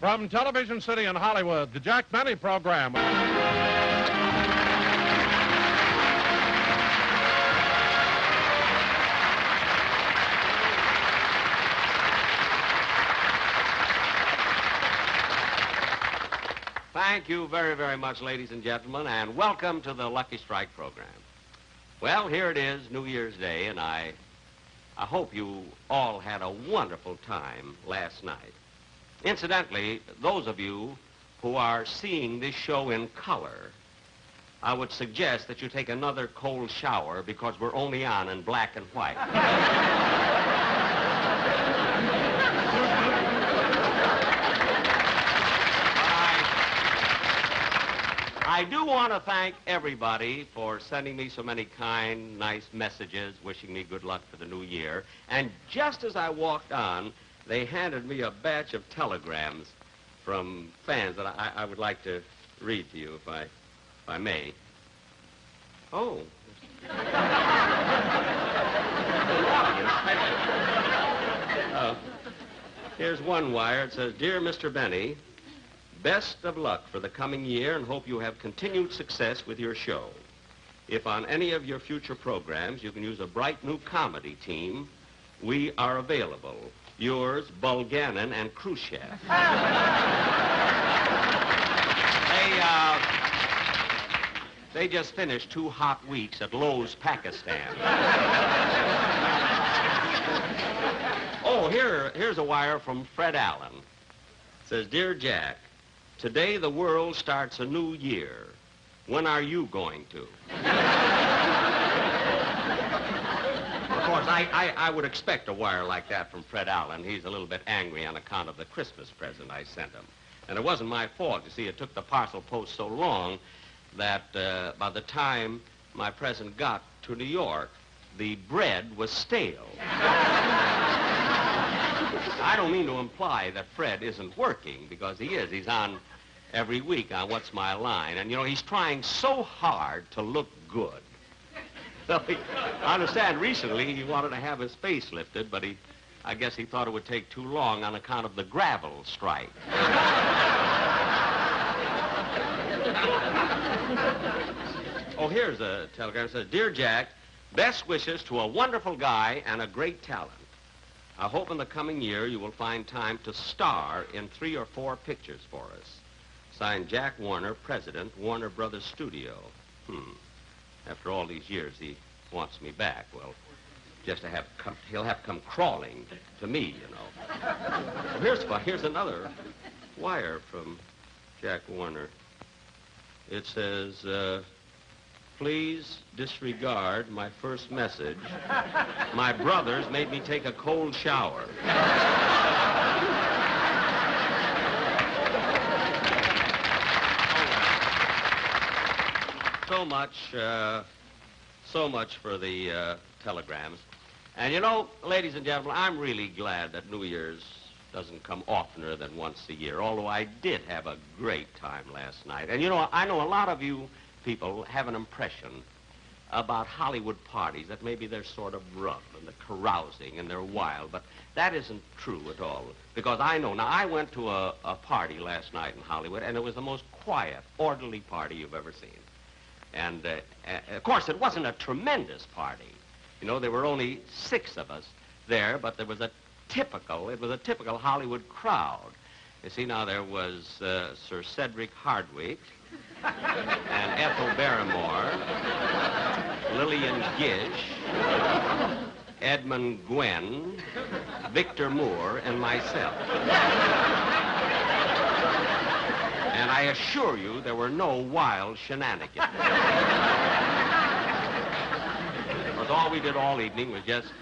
From Television City in Hollywood, the Jack Benny Program. Thank you very, very much, ladies and gentlemen, and welcome to the Lucky Strike program. Well, here it is, New Year's Day, and I hope you all had a wonderful time last night. Incidentally, those of you who are seeing this show in color, I would suggest that you take another cold shower because we're only on in black and white. I do want to thank everybody for sending me so many kind, nice messages, wishing me good luck for the new year. And just as I walked on, they handed me a batch of telegrams from fans that I would like to read to you, if I may. Oh. Here's one wire. It says, "Dear Mr. Benny, best of luck for the coming year and hope you have continued success with your show. If on any of your future programs you can use a bright new comedy team, we are available. Yours, Bulganin and Khrushchev." They just finished 2 hot weeks at Lowe's, Pakistan. Oh, here's a wire from Fred Allen. It says, "Dear Jack, today the world starts a new year. When are you going to?" Of course, I would expect a wire like that from Fred Allen. He's a little bit angry on account of the Christmas present I sent him. And it wasn't my fault. You see, it took the parcel post so long that by the time my present got to New York, the bread was stale. I don't mean to imply that Fred isn't working, because he is. He's on every week on What's My Line. And, you know, he's trying so hard to look good. So I understand recently he wanted to have his face lifted, but I guess he thought it would take too long on account of the gravel strike. Oh, here's a telegram. It says, "Dear Jack, best wishes to a wonderful guy and a great talent. I hope in the coming year you will find time to star in 3 or 4 pictures for us. Signed, Jack Warner, President, Warner Brothers Studio." After all these years, he wants me back. Well, just to he'll have to come crawling to me, you know. Well, here's another wire from Jack Warner. It says, "Please disregard my first message. My brothers made me take a cold shower." So much for the telegrams. And you know, ladies and gentlemen, I'm really glad that New Year's doesn't come oftener than once a year, although I did have a great time last night. And you know, I know a lot of you people have an impression about Hollywood parties that maybe they're sort of rough and they're carousing and they're wild, but that isn't true at all. Because I know, now I went to a party last night in Hollywood, and it was the most quiet, orderly party you've ever seen. And of course, it wasn't a tremendous party. You know, there were only 6 of us there, but it was a typical Hollywood crowd. You see, now there was Sir Cedric Hardwicke and Ethel Barrymore, Lillian Gish, Edmund Gwenn, Victor Moore, and myself. And I assure you there were no wild shenanigans. Because all we did all evening was just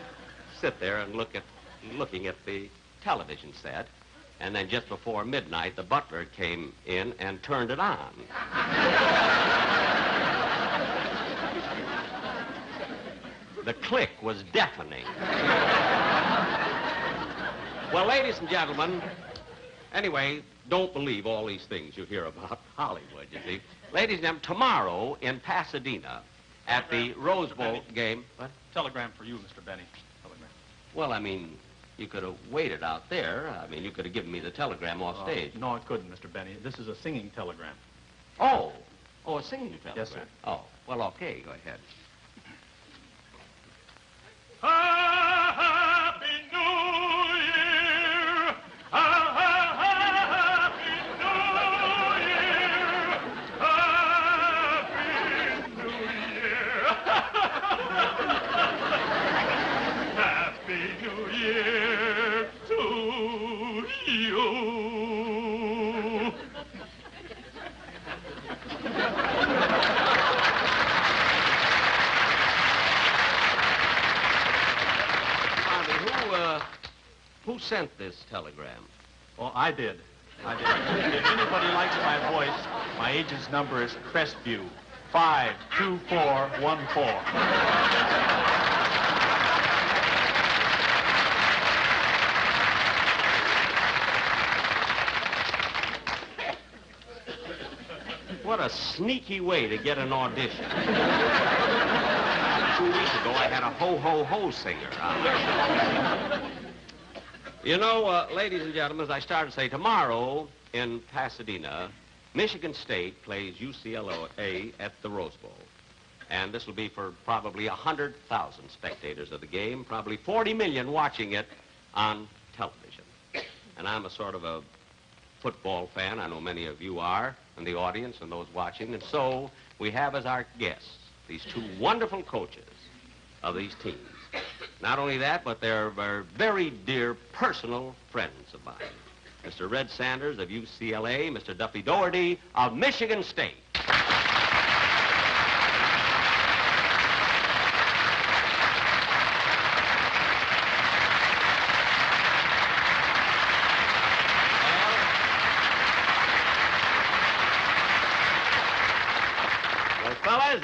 sit there and looking at the television set. And then just before midnight, the butler came in and turned it on. The click was deafening. Well, ladies and gentlemen, anyway, don't believe all these things you hear about Hollywood, you see. Ladies and gentlemen, tomorrow in Pasadena at the Rose Bowl game... What? Telegram for you, Mr. Benny. Telegram. Well, I mean, You could have waited out there. I mean, you could have given me the telegram off stage. No, it couldn't, Mr. Benny. This is a singing telegram. Oh. Oh, a singing telegram. Yes, sir. Oh, well, okay, go ahead. Happy New Year! Happy New Year! Happy New Year! Happy New Year to you! Who sent this telegram? Well, I did. If anybody likes my voice, my agent's number is Crestview, 52414. What a sneaky way to get an audition. 2 weeks ago, I had a ho-ho-ho singer. You know, ladies and gentlemen, as I started to say, tomorrow in Pasadena, Michigan State plays UCLA at the Rose Bowl. And this will be for probably 100,000 spectators of the game, probably 40 million watching it on television. And I'm a sort of a football fan. I know many of you are, and the audience and those watching. And so we have as our guests these two wonderful coaches of these teams. Not only that, but they're very dear personal friends of mine. Mr. Red Sanders of UCLA, Mr. Duffy Doherty of Michigan State. Well, fellas,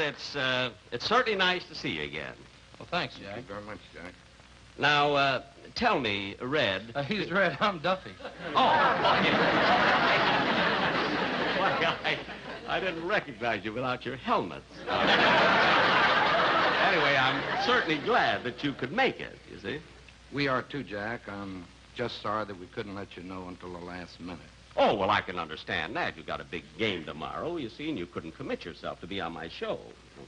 it's certainly nice to see you again. Well, thanks, Jack. Thank you very much, Jack. Now, tell me, Red. He's Red. I'm Duffy. Oh, well, I didn't recognize you without your helmets. Anyway, I'm certainly glad that you could make it, you see. We are too, Jack. I'm just sorry that we couldn't let you know until the last minute. Oh, well, I can understand that. You've got a big game tomorrow, you see, and you couldn't commit yourself to be on my show.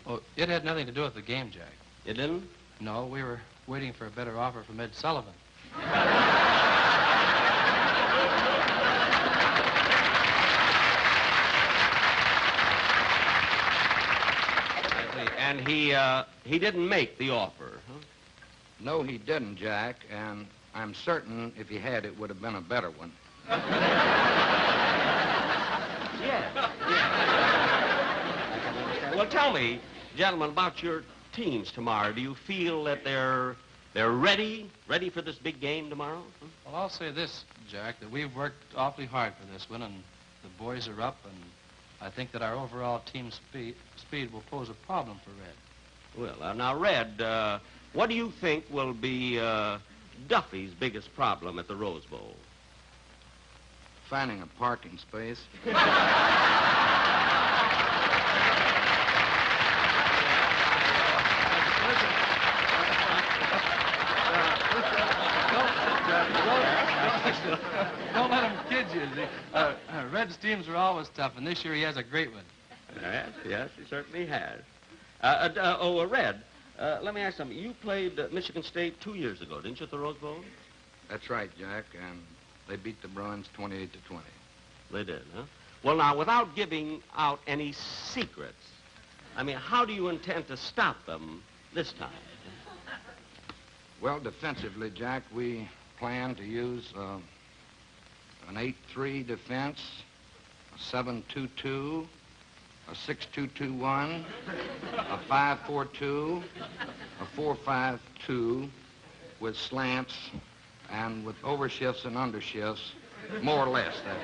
Well, it had nothing to do with the game, Jack. You didn't? No, we were waiting for a better offer from Ed Sullivan. I see. And he didn't make the offer, huh? No, he didn't, Jack, and I'm certain if he had, it would have been a better one. Yes. Well, tell me, gentlemen, about your teams tomorrow. Do you feel that they're ready for this big game tomorrow? Huh? Well, I'll say this, Jack, that we've worked awfully hard for this one, and the boys are up, and I think that our overall team speed will pose a problem for Red. Well, now, Red, what do you think will be Duffy's biggest problem at the Rose Bowl? Finding a parking space. Don't let him kid you. Red's teams are always tough, and this year he has a great one. Yes, he certainly has. Red, let me ask something. You played Michigan State 2 years ago, didn't you, at the Rose Bowl? That's right, Jack, and they beat the Bruins 28-20. They did, huh? Well, now, without giving out any secrets, I mean, how do you intend to stop them this time? Well, defensively, Jack, we plan to use an 8-3 defense, a 7-2-2, a 6-2-2-1, a 5-4-2, a 4-5-2 with slants and with overshifts and undershifts, more or less, that is.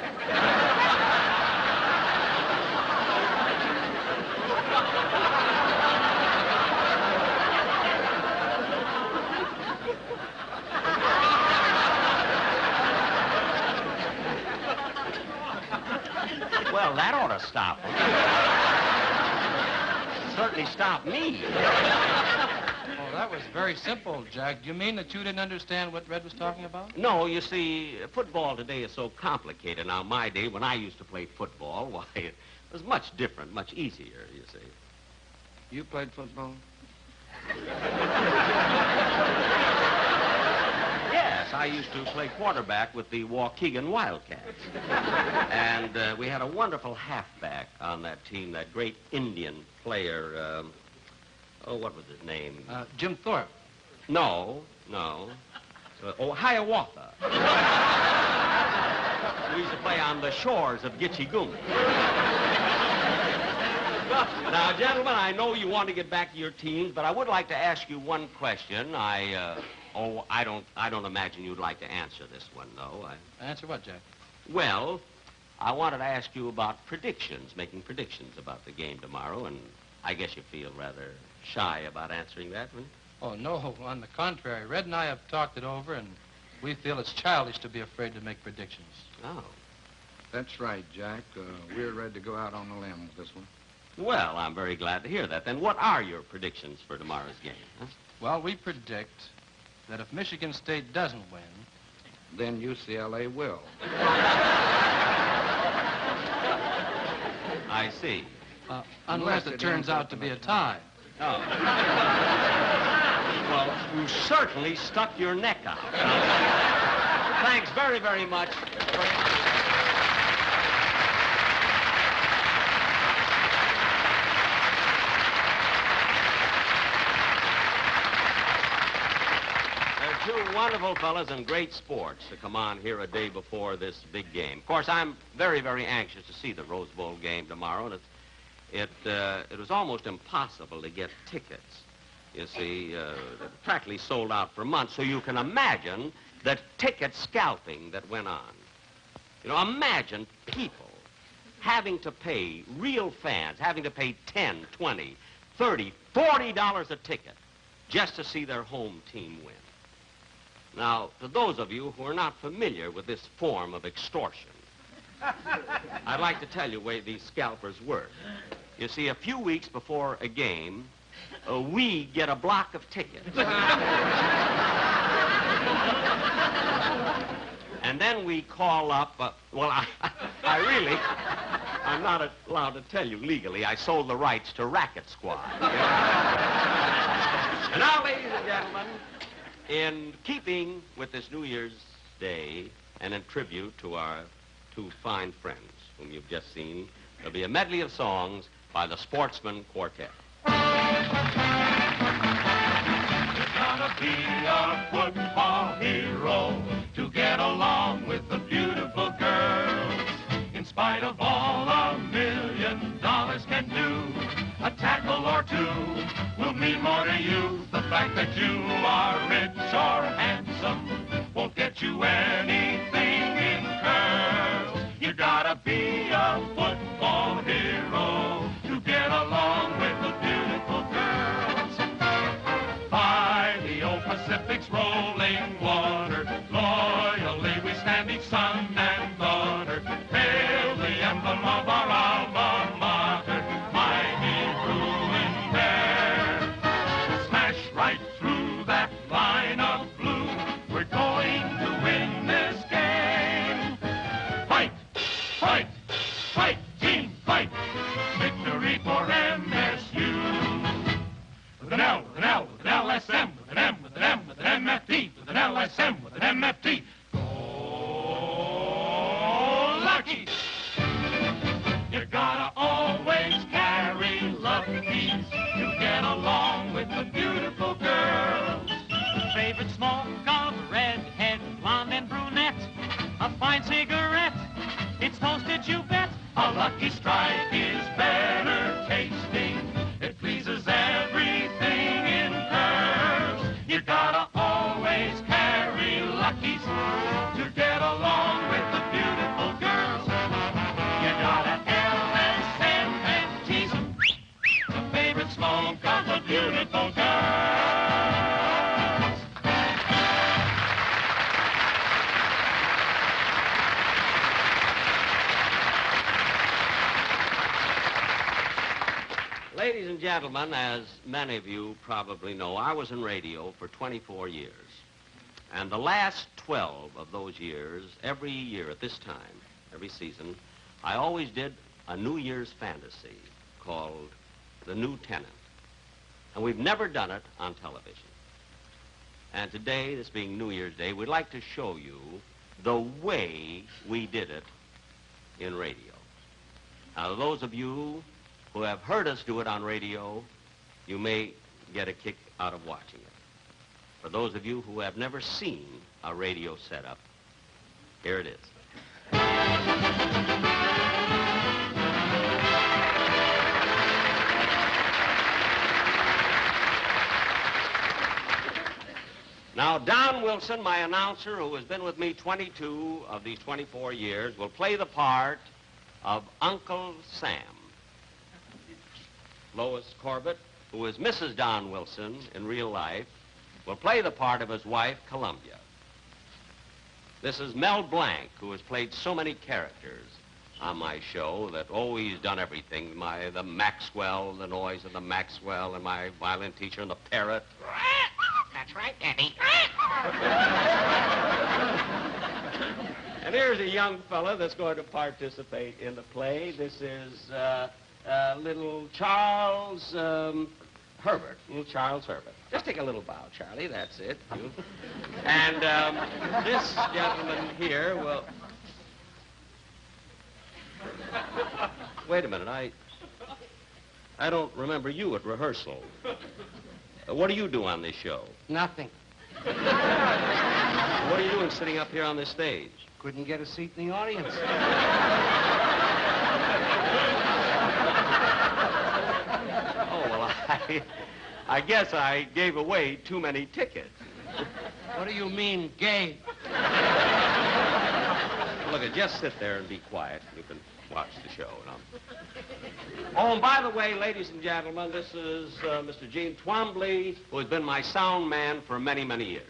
Well, that ought to stop them. Certainly stop me. Oh, that was very simple, Jack. Do you mean that you didn't understand what Red was talking about? No, you see, football today is so complicated. Now, my day, when I used to play football, why, it was much different, much easier, you see. You played football? Yes, I used to play quarterback with the Waukegan Wildcats. And we had a wonderful halfback on that team, that great Indian player, what was his name? Jim Thorpe. No. Hiawatha. We used to play on the shores of Gitche-Gumee. Now, gentlemen, I know you want to get back to your teams, but I would like to ask you one question. I don't imagine you'd like to answer this one, though. Answer what, Jack? Well, I wanted to ask you about predictions, making predictions about the game tomorrow, and I guess you feel rather shy about answering that one. Oh, no, on the contrary. Red and I have talked it over, and we feel it's childish to be afraid to make predictions. Oh. That's right, Jack. We're ready to go out on a limb with this one. Well, I'm very glad to hear that. Then what are your predictions for tomorrow's game? Huh? Well, we predict that if Michigan State doesn't win, Then UCLA will. I see. unless it turns out to be a tie. Oh. Well, you certainly stuck your neck out. Thanks very, very much. Two wonderful fellas and great sports to come on here a day before this big game. Of course, I'm very, very anxious to see the Rose Bowl game tomorrow, and it was almost impossible to get tickets. You see, practically sold out for months, so you can imagine the ticket scalping that went on. You know, imagine people having to pay, real fans, having to pay $10, $20, $30, $40 a ticket just to see their home team win. Now, to those of you who are not familiar with this form of extortion, I'd like to tell you the way these scalpers work. You see, a few weeks before a game, we get a block of tickets. And then we call up, I'm not allowed to tell you legally. I sold the rights to Racket Squad. And now, ladies and gentlemen, in keeping with this New Year's Day and in tribute to our two fine friends whom you've just seen, there'll be a medley of songs by the Sportsman Quartet. You're gonna be a football hero to get along with the beautiful girls. In spite of all $1 million can do, a tackle or two will mean more to you. The fact that you are rich or handsome won't get you anything in curls. You gotta be a football hero to get along with the beautiful girls. By the old Pacific's rolling water, loyally we stand each son and daughter. Hail the emblem of our alma mater, mighty ruin there. Smash right through that line of blue, we're going to win this game. Fight, fight, fight, team, fight. Victory for MSU. With an L, with an L, with an LSM, with an M, with an M, with an MFT, with an LSM, with an MFT. Go Luckies! You gotta always carry Luckies to get along with the beautiful girls. Favorite smoke of redhead, blonde and brunette. A fine cigarette, it's toasted, you bet. A Lucky Strike is better tasting. It pleases everything in curves. You gotta always carry Luckies to get along with the beautiful girls. You gotta LSM and tease 'em, the favorite smoke of the beautiful girls. Ladies and gentlemen, gentlemen, as many of you probably know, I was in radio for 24 years. And the last 12 of those years, every year at this time, every season, I always did a New Year's fantasy called The New Tenant. And we've never done it on television. And today, this being New Year's Day, we'd like to show you the way we did it in radio. Now, those of you who have heard us do it on radio, you may get a kick out of watching it. For those of you who have never seen a radio setup, here it is. Now, Don Wilson, my announcer, who has been with me 22 of these 24 years, will play the part of Uncle Sam. Lois Corbett, who is Mrs. Don Wilson in real life, will play the part of his wife, Columbia. This is Mel Blanc, who has played so many characters on my show that, he's done everything. The Maxwell, the noise of the Maxwell, and my violin teacher, and the parrot. That's right, Daddy. And here's a young fella that's going to participate in the play. This is little Charles Herbert. Little Charles Herbert. Just take a little bow, Charlie. That's it. You. And this gentleman here will... Wait a minute. I don't remember you at rehearsal. What do you do on this show? Nothing. What are you doing sitting up here on this stage? Couldn't get a seat in the audience. Oh, well, I guess I gave away too many tickets. What do you mean, gay? Look, just sit there and be quiet. You can watch the show. Oh, and by the way, ladies and gentlemen, this is Mr. Gene Twombly, who has been my sound man for many, many years.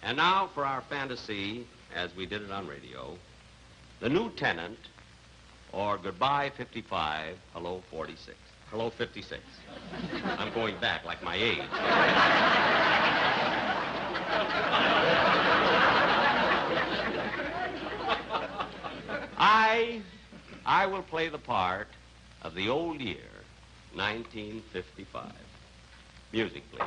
And now for our fantasy, as we did it on radio, The New Tenant, or Goodbye 55, Hello 46. Hello 56. I'm going back like my age. I will play the part of the old year, 1955. Music, please.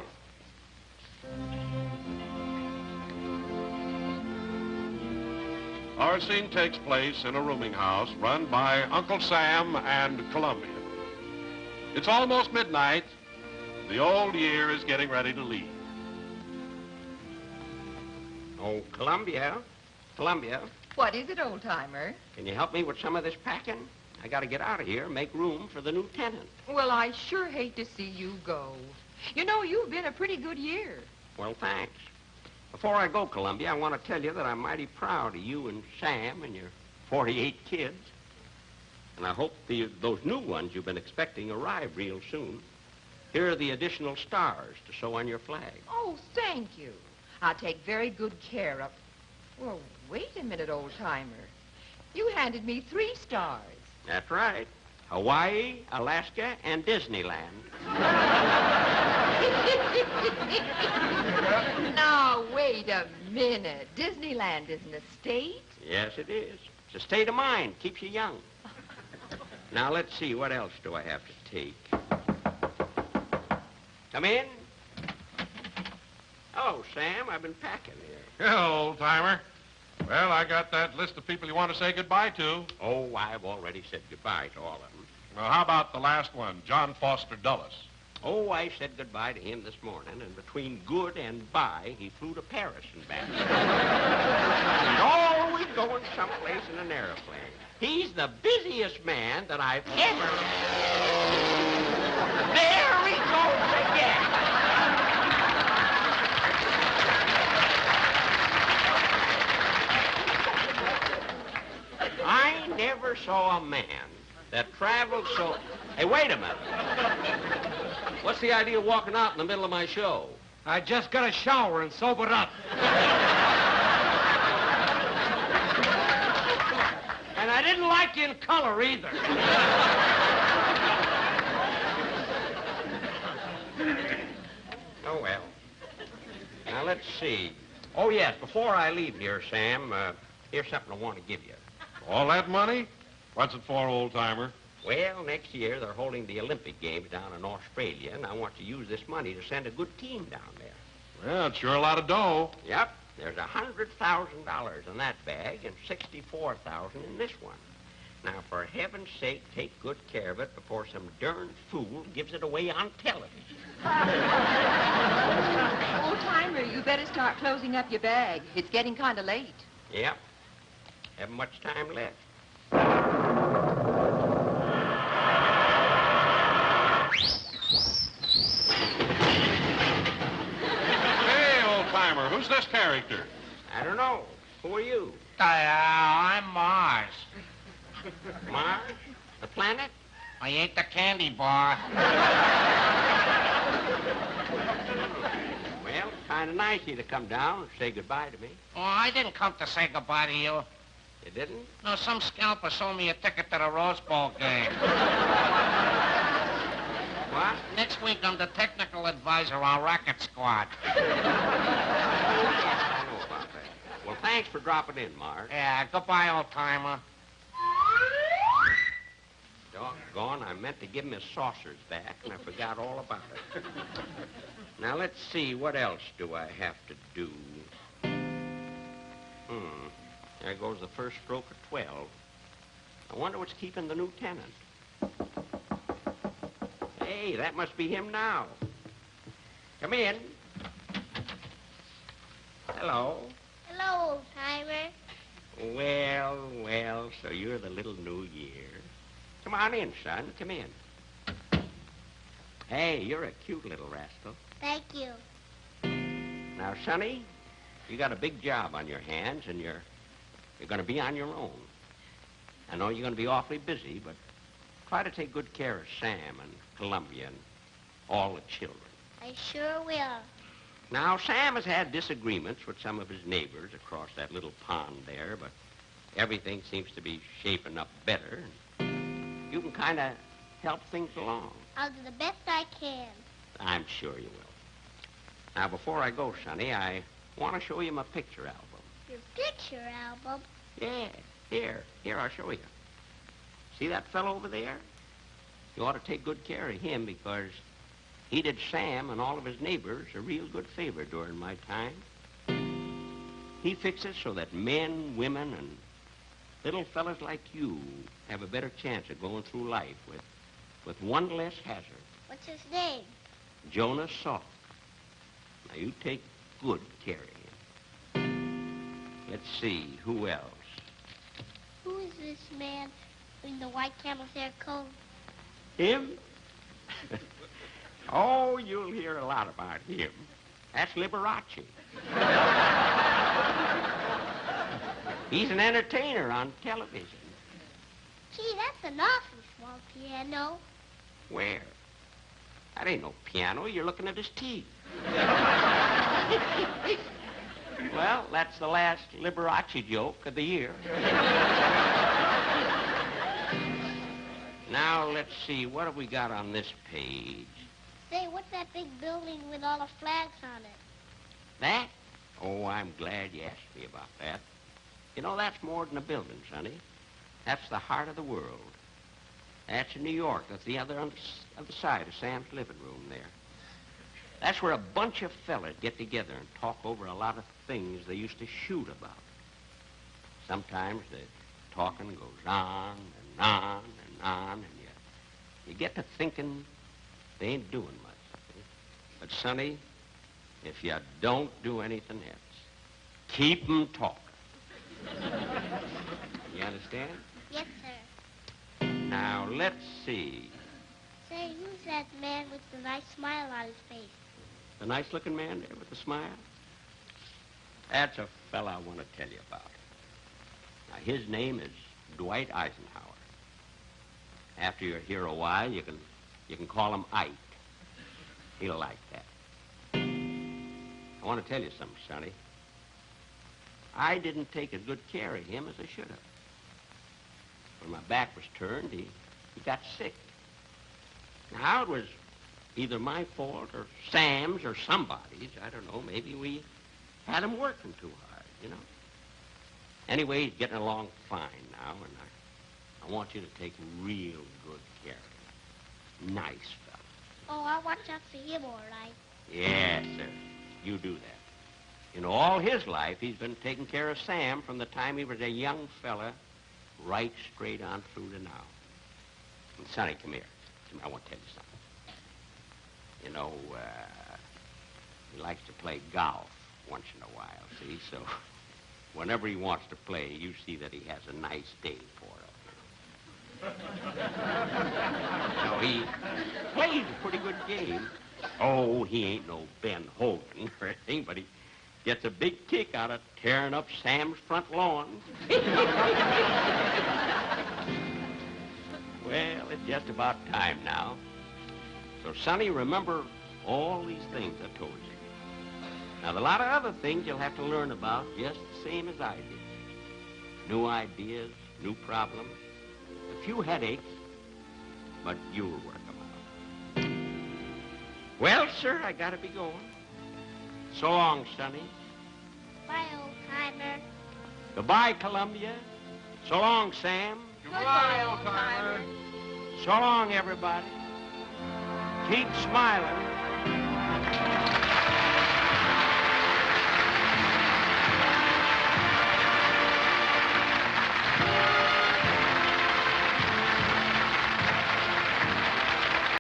Our scene takes place in a rooming house run by Uncle Sam and Columbia. It's almost midnight. The old year is getting ready to leave. Oh, Columbia. Columbia, What is it, old-timer? can you help me with some of this packing? I got to get out of here and make room for the new tenant. Well, I sure hate to see you go. You know, you've been a pretty good year. Well, thanks. Before I go, Columbia, I want to tell you that I'm mighty proud of you and Sam and your 48 kids. And I hope those new ones you've been expecting arrive real soon. Here are the additional stars to sew on your flag. Oh, thank you. I'll take very good care of... Well, wait a minute, old-timer. You handed me 3 stars. That's right. Hawaii, Alaska, and Disneyland. Now, wait a minute. Disneyland isn't a state? Yes, it is. It's a state of mind. Keeps you young. Now, let's see. What else do I have to take? Come in. Oh, Sam, I've been packing here. Hello, old-timer. Well, I got that list of people you want to say goodbye to. Oh, I've already said goodbye to all of them. Well, how about the last one, John Foster Dulles? Oh, I said goodbye to him this morning, and between good and bye, he flew to Paris and back. He's always going someplace in an airplane. He's the busiest man that I've ever... There he goes again! I never saw a man that traveled so... Hey, wait a minute. What's the idea of walking out in the middle of my show? I just got a shower and sobered up. And I didn't like you in color either. Oh, well. Now, let's see. Oh, yes, before I leave here, Sam, here's something I want to give you. All that money? What's it for, old-timer? Well, next year they're holding the Olympic Games down in Australia, and I want to use this money to send a good team down there. Well, it's sure a lot of dough. Yep, there's $100,000 in that bag and $64,000 in this one. Now, for heaven's sake, take good care of it before some darn fool gives it away on television. Old-timer, you better start closing up your bag. It's getting kind of late. Yep, haven't much time left. Who's this character? I don't know. Who are you? I'm Mars. Mars? The planet? I ate the candy bar. Well, kind of nice of you to come down and say goodbye to me. Oh, I didn't come to say goodbye to you. You didn't? No, some scalper sold me a ticket to the Rose Bowl game. What? Next week, I'm the technical advisor on Rocket Squad. Yes, I know about that. Well, thanks for dropping in, Mars. Yeah, goodbye, old-timer. Doggone, I meant to give him his saucers back, and I forgot all about it. Now, let's see, what else do I have to do? There goes the first stroke of 12. I wonder what's keeping the new tenant. Hey, that must be him now. Come in. Hello. Hello, old-timer. Well, so you're the little new year. Come on in, son. Come in. Hey, you're a cute little rascal. Thank you. Now, Sonny, you got a big job on your hands, and you're going to be on your own. I know you're going to be awfully busy, but try to take good care of Sam and Columbia and all the children. I sure will. Now, Sam has had disagreements with some of his neighbors across that little pond there, but everything seems to be shaping up better. You can kind of help things along. I'll do the best I can. I'm sure you will. Now, before I go, Sonny, I want to show you my picture album. Your picture album? Yeah, here, I'll show you. See that fellow over there? You ought to take good care of him because he did Sam and all of his neighbors a real good favor during my time. He fixed it so that men, women, and little fellas like you have a better chance of going through life with one less hazard. What's his name? Jonas Salk. Now, you take good care of him. Let's see, who else? Who is this man in the white camel's hair coat? Him? Oh, you'll hear a lot about him. That's Liberace. He's an entertainer on television. Gee, that's an awfully small piano. Where? That ain't no piano. You're looking at his teeth. Well, that's the last Liberace joke of the year. Now, let's see. What have we got on this page? Say, what's that big building with all the flags on it? That? Oh, I'm glad you asked me about that. You know, that's more than a building, Sonny. That's the heart of the world. That's in New York. That's the other side of Sam's living room there. That's where a bunch of fellas get together and talk over a lot of things they used to shoot about. Sometimes the talking goes on and on and on, and you get to thinking they ain't doing much. But, Sonny, if you don't do anything else, keep 'em talking. You understand? Yes, sir. Now, let's see. Say, who's that man with the nice smile on his face? The nice-looking man there with the smile? That's a fella I want to tell you about. Now, his name is Dwight Eisenhower. After you're here a while, you can call him Ike. He'll like that. I want to tell you something, Sonny. I didn't take as good care of him as I should have. when my back was turned, he got sick. Now, it was either my fault or Sam's or somebody's. I don't know. Maybe we had him working too hard, you know. Anyway, he's getting along fine now, and I want you to take real good care of him. Nice fella. Oh, I'll watch out for him, all right. Yes, sir. You do that. You know, all his life, he's been taking care of Sam from the time he was a young fella right straight on through to now. And Sonny, come here. I want to tell you something. You know, he likes to play golf once in a while, see? So whenever he wants to play, you see that he has a nice day for it. No, he plays a pretty good game. Oh, he ain't no Ben Hogan or anything, but he gets a big kick out of tearing up Sam's front lawn. Well, it's just about time now. So, Sonny, remember all these things I told you. Now, there's a lot of other things you'll have to learn about just the same as I did. New ideas, new problems, a few headaches, but you'll work them out. Well, sir, I gotta be going. So long, Sonny. Bye, old-timer. Goodbye, Columbia. So long, Sam. Goodbye, old-timer. So long, everybody. Keep smiling.